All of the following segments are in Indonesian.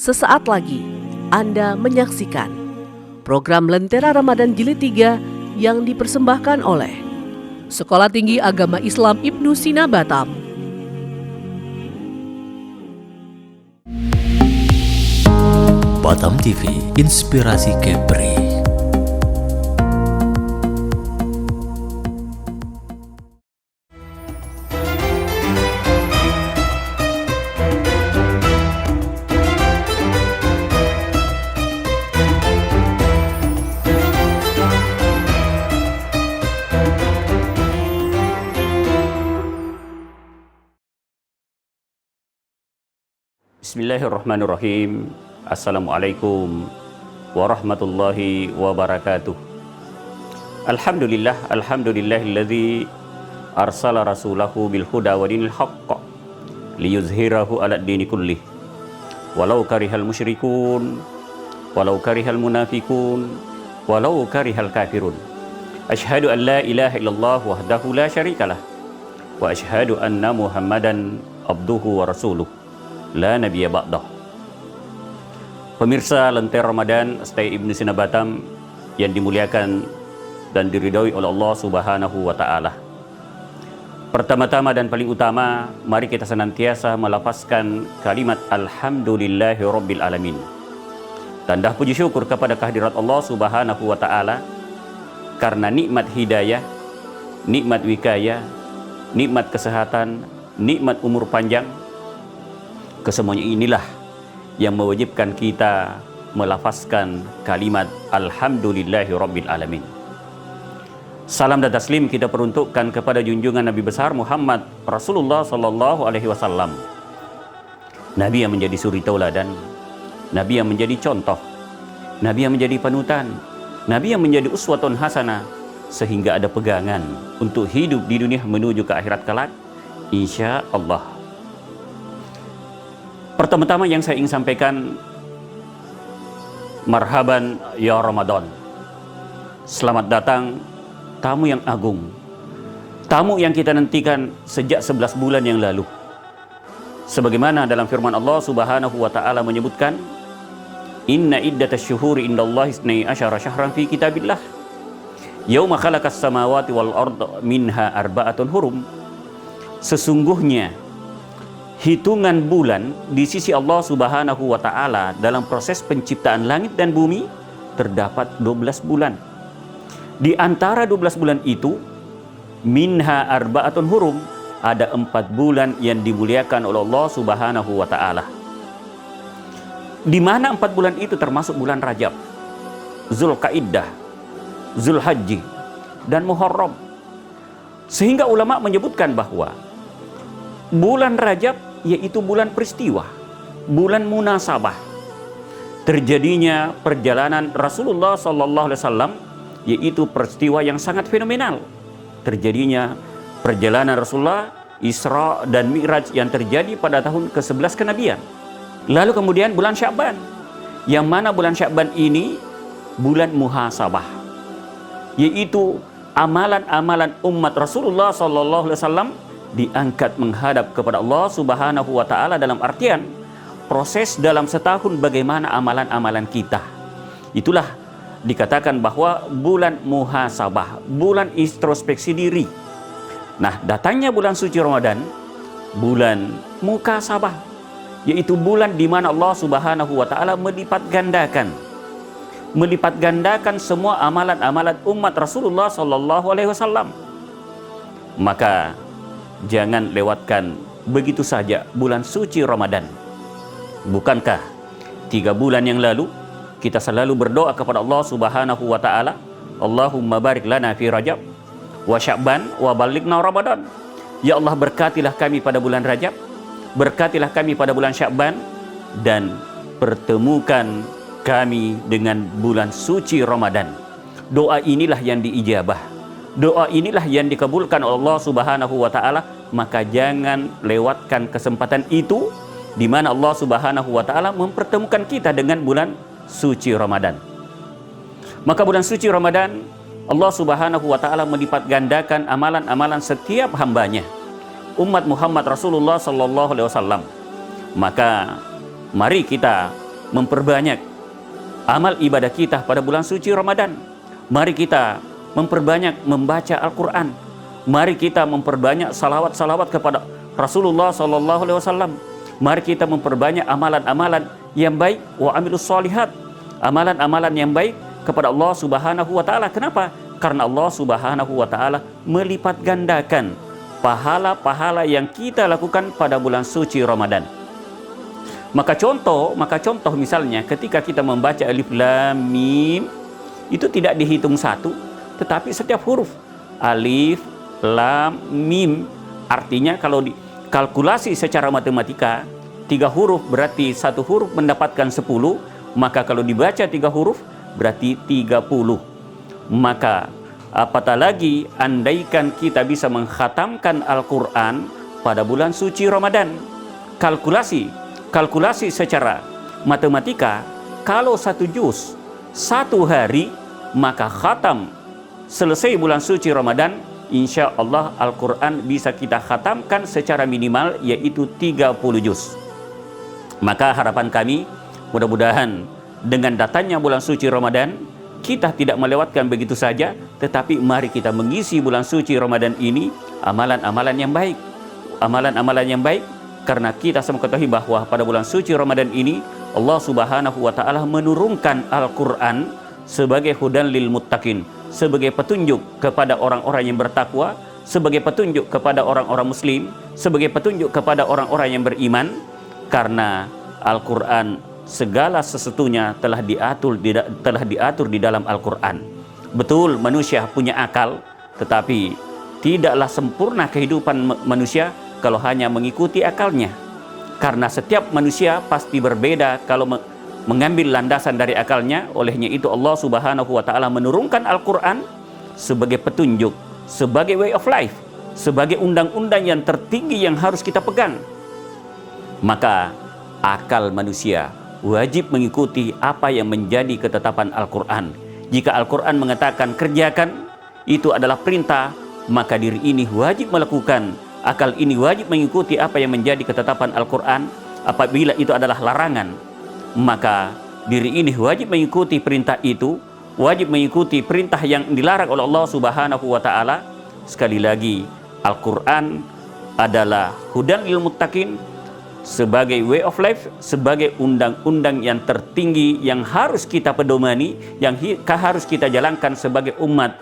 Sesaat lagi Anda menyaksikan program Lentera Ramadan Jilid 3 yang dipersembahkan oleh Sekolah Tinggi Agama Islam Ibnu Sina Batam. Batam TV, inspirasi Kepri. Bismillahirrahmanirrahim. Assalamualaikum warahmatullahi wabarakatuh. Alhamdulillahilladzi arsala rasulahu bil huda wa dinil haqq liyuzhirahu 'ala ad-dini kullih walau karihal musyrikun walau karihal munafiqun walau karihal kafirun. Asyhadu an la ilaha illallah wahdahu la syarikalah wa asyhadu anna Muhammadan abduhu wa rasuluh la nabiyya ba'dah. Pemirsa Lentera Ramadan Stay Ibnu Sina Batam yang dimuliakan dan diridhoi oleh Allah Subhanahu wa taala. Pertama-tama dan paling utama, mari kita senantiasa melafazkan kalimat alhamdulillahirabbil alamin. Tanda puji syukur kepada kehadirat Allah Subhanahu wa taala karena nikmat hidayah, nikmat wikayah, nikmat kesehatan, nikmat umur panjang. Kesemuanya inilah yang mewajibkan kita melafazkan kalimat alhamdulillahirabbil alamin. Salam dan taslim kita peruntukkan kepada junjungan Nabi besar Muhammad Rasulullah sallallahu alaihi wasallam. Nabi yang menjadi suri tauladan, Nabi yang menjadi contoh, Nabi yang menjadi panutan, Nabi yang menjadi uswatun hasanah, sehingga ada pegangan untuk hidup di dunia menuju ke akhirat kelak insya Allah. Pertama-tama yang saya ingin sampaikan, marhaban ya Ramadan. Selamat datang tamu yang agung, tamu yang kita nantikan sejak 11 bulan yang lalu. Sebagaimana dalam firman Allah Subhanahu wa taala menyebutkan, inna iddatasy syuhuri indallahi 12 syahran fi kitabillah yauma khalaqas samawati wal arda minha arba'atun hurum. Sesungguhnya hitungan bulan di sisi Allah Subhanahu wa taala dalam proses penciptaan langit dan bumi terdapat 12 bulan. Di antara 12 bulan itu, minha arba'atun hurum, ada 4 bulan yang dimuliakan oleh Allah Subhanahu wa taala. Di mana 4 bulan itu termasuk bulan Rajab, Zulqa'dah, Zulhajji, dan Muharram. Sehingga ulama menyebutkan bahwa bulan Rajab yaitu bulan peristiwa, bulan munasabah, terjadinya perjalanan Rasulullah sallallahu alaihi wasallam, yaitu peristiwa yang sangat fenomenal. Terjadinya perjalanan Rasulullah Isra dan Mi'raj yang terjadi pada tahun ke-11 kenabian. Lalu kemudian bulan Sya'ban, yang mana bulan Sya'ban ini bulan muhasabah, yaitu amalan-amalan umat Rasulullah sallallahu alaihi wasallam diangkat menghadap kepada Allah Subhanahu wa taala, dalam artian proses dalam setahun bagaimana amalan-amalan kita. Itulah dikatakan bahwa bulan muhasabah, bulan introspeksi diri. Nah, datangnya bulan suci Ramadan, bulan mukasabah, yaitu bulan di mana Allah Subhanahu wa taala melipat gandakan semua amalan-amalan umat Rasulullah sallallahu alaihi wasallam. Maka jangan lewatkan begitu saja bulan suci Ramadan. Bukankah 3 bulan yang lalu kita selalu berdoa kepada Allah Subhanahu wa taala, Allahumma barik lana fi Rajab wa Sya'ban wa balighna Ramadan. Ya Allah, berkatilah kami pada bulan Rajab, berkatilah kami pada bulan Sya'ban, dan pertemukan kami dengan bulan suci Ramadan. Doa inilah yang diijabah. Doa inilah yang dikabulkan oleh Allah Subhanahu wa taala. Maka jangan lewatkan kesempatan itu, di mana Allah Subhanahu wa taala mempertemukan kita dengan bulan suci Ramadan. Maka bulan suci Ramadan, Allah Subhanahu wa taala melipat gandakan amalan-amalan setiap hambanya, umat Muhammad Rasulullah sallallahu alaihi wasallam. Maka mari kita memperbanyak amal ibadah kita pada bulan suci Ramadan. Mari kita memperbanyak membaca Al-Quran. Mari kita memperbanyak salawat-salawat kepada Rasulullah SAW. Mari kita memperbanyak amalan-amalan yang baik, wa amilus sholihat, amalan-amalan yang baik kepada Allah Subhanahu wa Ta'ala. Kenapa? Karena Allah Subhanahu wa Ta'ala melipat gandakan pahala-pahala yang kita lakukan pada bulan suci Ramadan. Maka contoh misalnya ketika kita membaca alif lam mim, itu tidak dihitung satu, tetapi setiap huruf alif lam mim. Artinya kalau dikalkulasi secara matematika, 3 huruf berarti 1 huruf mendapatkan 10, maka kalau dibaca 3 huruf berarti 30. Maka apatah lagi andaikan kita bisa mengkhatamkan Al-Quran pada bulan suci Ramadan. Kalkulasi secara matematika, kalau 1 juz 1 hari, maka khatam selesai bulan suci Ramadan, insya Allah Al-Quran bisa kita khatamkan secara minimal, yaitu 30 juz. Maka harapan kami, mudah-mudahan dengan datangnya bulan suci Ramadan, kita tidak melewatkan begitu saja, tetapi mari kita mengisi bulan suci Ramadan ini amalan-amalan yang baik. Amalan-amalan yang baik, karena kita semua ketahui bahwa pada bulan suci Ramadan ini Allah Subhanahu wa Ta'ala menurunkan Al-Quran sebagai hudan lil muttaqin, sebagai petunjuk kepada orang-orang yang bertakwa, sebagai petunjuk kepada orang-orang muslim, sebagai petunjuk kepada orang-orang yang beriman. Karena Al-Quran segala sesuatunya telah diatur di dalam Al-Quran. Betul, manusia punya akal, tetapi tidaklah sempurna kehidupan manusia kalau hanya mengikuti akalnya. Karena setiap manusia pasti berbeda kalau mengambil landasan dari akalnya. Olehnya itu Allah Subhanahu wa Ta'ala menurunkan Al-Quran sebagai petunjuk, sebagai way of life, sebagai undang-undang yang tertinggi yang harus kita pegang. Maka akal manusia wajib mengikuti apa yang menjadi ketetapan Al-Quran. Jika Al-Quran mengatakan kerjakan, itu adalah perintah, maka diri ini wajib melakukan. Akal ini wajib mengikuti apa yang menjadi ketetapan Al-Quran. Apabila itu adalah larangan, maka diri ini wajib mengikuti perintah itu, wajib mengikuti perintah yang dilarang oleh Allah Subhanahu wa Ta'ala. Sekali lagi, Al-Quran adalah hudan lil muttaqin, sebagai way of life, sebagai undang-undang yang tertinggi yang harus kita pedomani, yang harus kita jalankan sebagai umat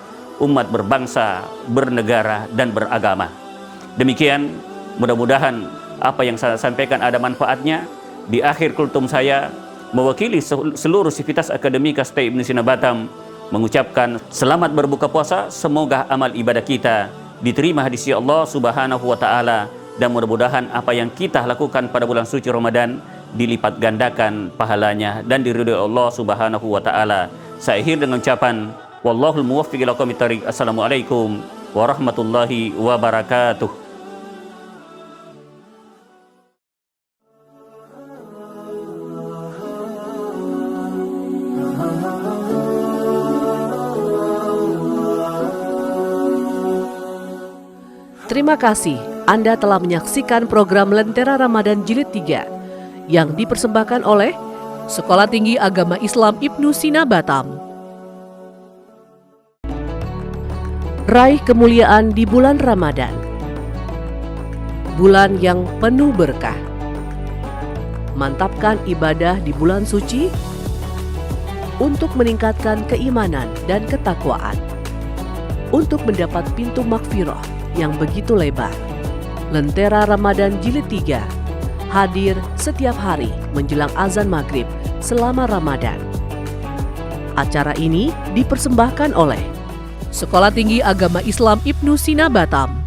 berbangsa, bernegara, dan beragama. Demikian, mudah-mudahan apa yang saya sampaikan ada manfaatnya. Di akhir kultum saya, mewakili seluruh sivitas akademika STI Ibnu Sina Batam, mengucapkan selamat berbuka puasa. Semoga amal ibadah kita diterima di sisi Allah Subhanahu wa Ta'ala, dan mudah-mudahan apa yang kita lakukan pada bulan suci Ramadan dilipat gandakan pahalanya dan diridhoi Allah Subhanahu wa Ta'ala. Saya akhir dengan ucapan wallahul muwaffiq ila aqwamit thariq. Assalamualaikum warahmatullahi wabarakatuh. Terima kasih Anda telah menyaksikan program Lentera Ramadan Jilid 3 yang dipersembahkan oleh Sekolah Tinggi Agama Islam Ibnu Sina Batam. Raih kemuliaan di bulan Ramadan, bulan yang penuh berkah. Mantapkan ibadah di bulan suci untuk meningkatkan keimanan dan ketakwaan, untuk mendapat pintu magfirah yang begitu lebar. Lentera Ramadan Jilid 3 hadir setiap hari menjelang azan maghrib selama Ramadan. Acara ini dipersembahkan oleh Sekolah Tinggi Agama Islam Ibnu Sina Batam,